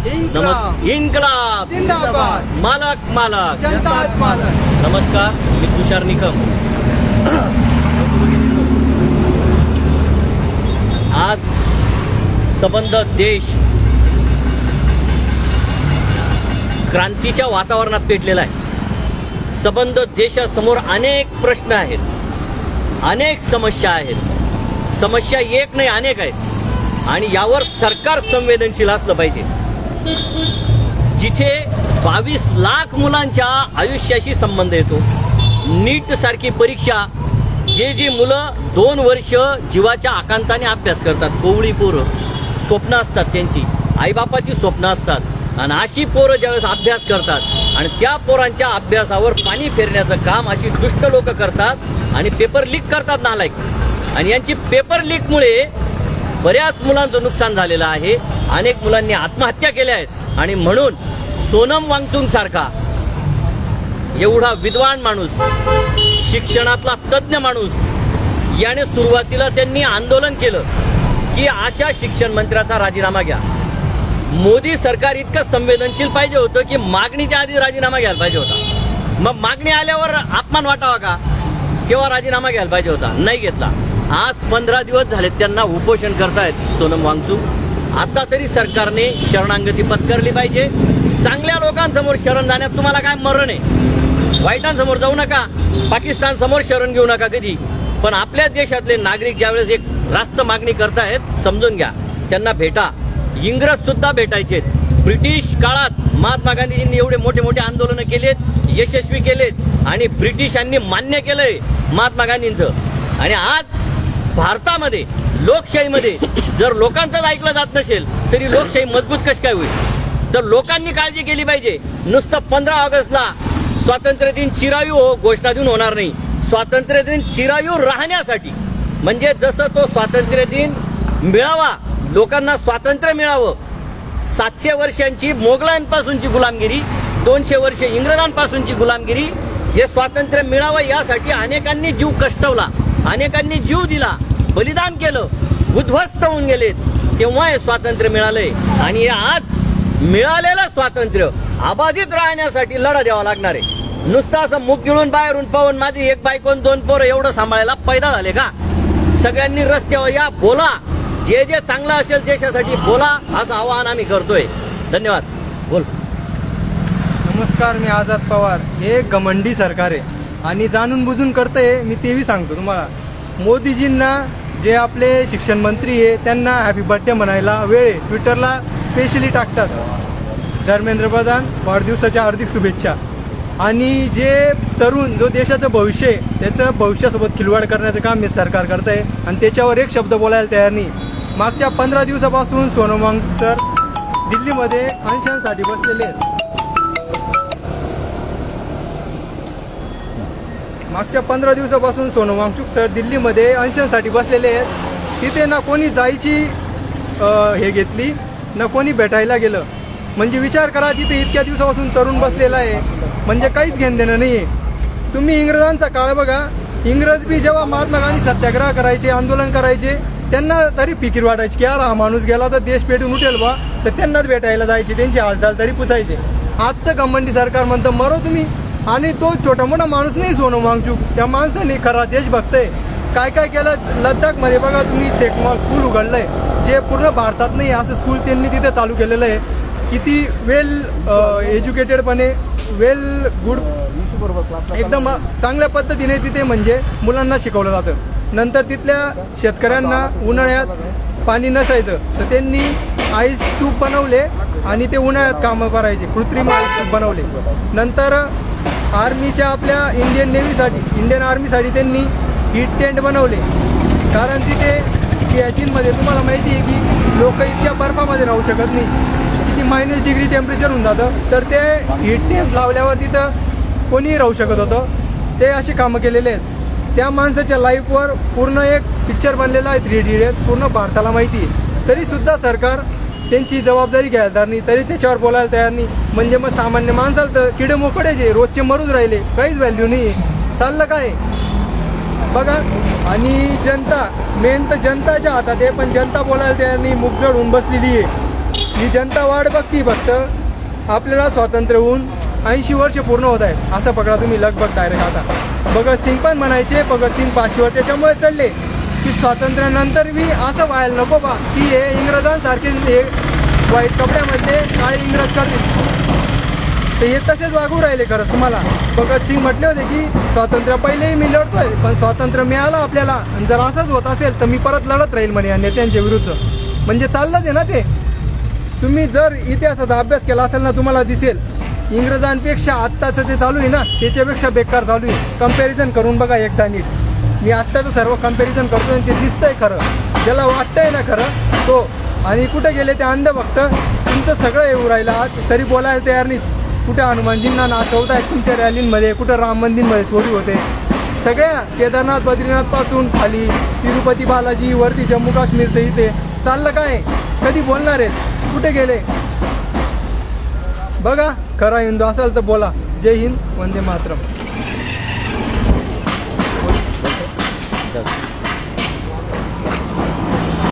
इन्कलाब जिंदाबाद, मालक मालक जनताच मालक. नमस्कार, मी तुषार निकम. आज संबंध देश क्रांतीच्या वातावरणात पेटलेला आहे. संबंध देशासमोर अनेक प्रश्न आहेत, अनेक समस्या आहेत. समस्या एक नाही अनेक आहेत आणि यावर सरकार संवेदनशील असलं पाहिजे. जिथे 22 लाख मुलांच्या आयुष्याशी संबंध येतो, नीट सारखी परीक्षा, जे मुलं 2 वर्ष जीवाच्या आकांताने अभ्यास करतात, कोवळी पोरं, स्वप्न असतात त्यांची, आईबापाची स्वप्न असतात, आणि अशी पोरं ज्यावेळेस अभ्यास करतात आणि त्या पोरांच्या अभ्यासावर पाणी फेरण्याचं काम अशी दुष्ट लोक करतात आणि पेपर लीक करतात नालायक. आणि यांची पेपर लीकमुळे बऱ्याच मुलांचं नुकसान झालेलं आहे. अनेक मुलांनी आत्महत्या केल्या आहेत. आणि म्हणून सोनम वांगचुक सारखा एवढा विद्वान माणूस, शिक्षणातला तज्ज्ञ माणूस, याने सुरुवातीला त्यांनी आंदोलन केलं की अशा शिक्षण मंत्र्याचा राजीनामा घ्या. मोदी सरकार इतकं संवेदनशील पाहिजे होतं की मागणीच्या आधी राजीनामा घ्यायला पाहिजे होता. मग मागणी आल्यावर अपमान वाटावा का, तेव्हा राजीनामा घ्यायला पाहिजे होता, नाही घेतला. आज 15 दिवस झाले त्यांना उपोषण करतायत सोनम वांगचुक. आता तरी सरकारने शरणागती पत्करली पाहिजे. चांगल्या लोकांसमोर शरण जाण्यात तुम्हाला काय मरण आहे? वाईटांसमोर जाऊ नका, पाकिस्तान समोर शरण घेऊ नका कधी. पण आपल्या देशातले नागरिक ज्यावेळेस एक रास्त मागणी करतायत, समजून घ्या, त्यांना भेटा. इंग्रज सुद्धा भेटायचे. ब्रिटिश काळात महात्मा गांधीजींनी एवढे मोठे मोठे आंदोलन केलेत, यशस्वी केलेत आणि ब्रिटिशांनी मान्य केलंय महात्मा गांधींचं. आणि आज भारतामध्ये लोकशाहीमध्ये जर लोकांचं ऐकलं जात नसेल तरी लोकशाही मजबूत कशी काय होईल? तर लोकांनी काळजी केली पाहिजे. नुसतं 15 ऑगस्टला स्वातंत्र्य दिन चिरायू हो घोषणा देऊन होणार नाही. स्वातंत्र्य दिन चिरायू राहण्यासाठी, म्हणजे जसं तो स्वातंत्र्य दिन मिळावा, लोकांना स्वातंत्र्य मिळावं. 700 वर्षांची मोगलांपासूनची गुलामगिरी, 200 वर्ष इंग्रजांपासूनची गुलामगिरी, हे स्वातंत्र्य मिळावं यासाठी अनेकांनी जीव कष्टवला, अनेकांनी जीव दिला, बलिदान केलं, उद्ध्वस्त होऊन गेलेत. तेव्हा हे स्वातंत्र्य मिळालंय. आणि हे आज मिळालेलं स्वातंत्र्य अबाधित राहण्यासाठी लढा द्यावा लागणार आहे. नुसतं असं मुख गिळून बाहेरून पाहून माझी 1 बायको 2 पोरं एवढं सांभाळायला पैदा झाले का? सगळ्यांनी रस्त्यावर या, बोला, जे चांगलं असेल देशासाठी बोला, असं आवाहन आम्ही करतोय. धन्यवाद. बोल. नमस्कार, मी आझाद पवार. हे घमंडी सरकार आहे आणि जाणून बुजून करतंय. मी तेही सांगतो तुम्हाला, मोदीजींना जे आपले शिक्षण मंत्री आहे त्यांना हॅपी बर्थडे म्हणायला वेळ आहे. ट्विटरला स्पेशली टाकतात, धर्मेंद्र प्रधान वाढदिवसाच्या हार्दिक शुभेच्छा. आणि जे तरुण, जो देशाचं भविष्य आहे, त्याचं भविष्यासोबत खिलवाड करण्याचं काम हे सरकार करत आहे आणि त्याच्यावर एक शब्द बोलायला तयार नाही. मागच्या 15 दिवसापासून सोनम वांगचुक सर दिल्लीमध्ये अनशनसाठी बसलेले आहेत. मागच्या 15 दिवसापासून सोनम वांगचुक सर दिल्लीमध्ये अनशनसाठी बसलेले आहेत. तिथे ना कोणी जायची हे घेतली, ना कोणी भेटायला गेलं. म्हणजे विचार करा, तिथे इतक्या दिवसापासून तरुण बसलेला आहे, म्हणजे काहीच घेणं देणं नाही आहे. तुम्ही इंग्रजांचा काळ बघा. इंग्रज बी जेव्हा महात्मा गांधी सत्याग्रह करायचे, आंदोलन करायचे, त्यांना तरी फिकीर वाटायची की यार हा माणूस गेला तर देश पेटून उठेल बा, तर त्यांनाच भेटायला जायचे, त्यांची हालचाल तरी पुसायचे. आजचं घमंडी सरकार म्हणतं मरो तुम्ही. आणि तो छोटा मोठा माणूस नाही सोनम वांगचुक, त्या माणसाने खरा देशभक्त आहे. काय काय केलं लद्दाखमध्ये बघा तुम्ही, सेकमॉल स्कूल उघडलंय, जे पूर्ण भारतात नाही असं स्कूल त्यांनी तिथे चालू केलेलं आहे. किती वेल एज्युकेटेडपणे, वेल गुड, एकदम चांगल्या पद्धतीने तिथे म्हणजे मुलांना शिकवलं जातं. नंतर तिथल्या शेतकऱ्यांना उन्हाळ्यात पाणी नसायचं तर त्यांनी आईस ट्यूब बनवले आणि ते उन्हाळ्यात कामं करायचे, कृत्रिम आईस ट्यूब बनवले. नंतर आर्मीच्या आपल्या इंडियन नेव्हीसाठी, इंडियन आर्मीसाठी त्यांनी हीट टेंट बनवले. कारण तिथे सियाचीनमध्ये तुम्हाला माहिती आहे की लोक इतक्या बर्फामध्ये राहू शकत नाही, किती -डिग्री टेम्परेचर होऊन जातं. तर ते हीट टेंट लावल्यावर तिथं कोणीही राहू शकत होतं. ते अशी कामं केलेले आहेत. त्या माणसाच्या लाईफवर पूर्ण एक पिक्चर बनलेला आहे, 3 इडियट्स, पूर्ण भारताला माहिती आहे. तरीसुद्धा सरकार त्यांची जबाबदारी घ्यायला तयार नाही, तरी त्याच्यावर बोलायला तयार नाही. म्हणजे मग सामान्य माणसाला तर किडे मोकडे जे रोजचे मरूच राहिले, काहीच व्हॅल्यू नाही. चाललं काय बघा. आणि जनता, मेन तर जनताच्या हातात आहे, पण जनता बोलायला तयार नाही, मुकजड होऊन बसलेली आहे. ही जनता वाढ बघती फक्त आपल्याला स्वातंत्र्य होऊन 80 वर्ष पूर्ण होत आहेत असं पकडा तुम्ही लगभग डायरेक्ट. आता भगतसिंग पण म्हणायचे, भगतसिंग पाचवीवर त्याच्यामुळे चढले की स्वातंत्र्यानंतर मी असं व्हायला नको बा की हे इंग्रजांसारखे हे वाईट कपड्यामधले काळे इंग्रज करतील. तर हे तसेच वागू राहिले. खरंच तुम्हाला भगतसिंग म्हटले होते की स्वातंत्र्य पहिलेही मी लढतोय पण स्वातंत्र्य मिळालं आपल्याला आणि जर असंच होत असेल तर मी परत लढत राहील म्हणे या नेत्यांच्या विरुद्ध. म्हणजे चाललंच आहे ना ते. तुम्ही जर इतिहासाचा अभ्यास केला असेल ना तुम्हाला दिसेल इंग्रजांपेक्षा आत्ताचं जे चालू आहे ना त्याच्यापेक्षा बेकार चालू आहे. कंपॅरिझन करून बघा एकदा नीट. मी आत्ताचं सर्व कंपॅरिझन करतो आणि ते दिसतंय खरं. ज्याला वाटतंय ना खरं तो. आणि कुठे गेले ते अंधभक्त तुमचं सगळं येऊ राहिलं आज तरी बोलायला तयार नाही. कुठे हनुमानजींना नाचवत आहेत तुमच्या रॅलींमध्ये, कुठं राम मंदिरमध्ये चोरी होते. सगळ्या केदारनाथ बद्रीनाथपासून खाली तिरुपती बालाजी वरती जम्मू काश्मीरचं इथे चाललं काय? कधी बोलणार आहेत? कुठे गेले? बघा खरा हिंदू असाल तर बोला. जय हिंद, वंदे मातरम.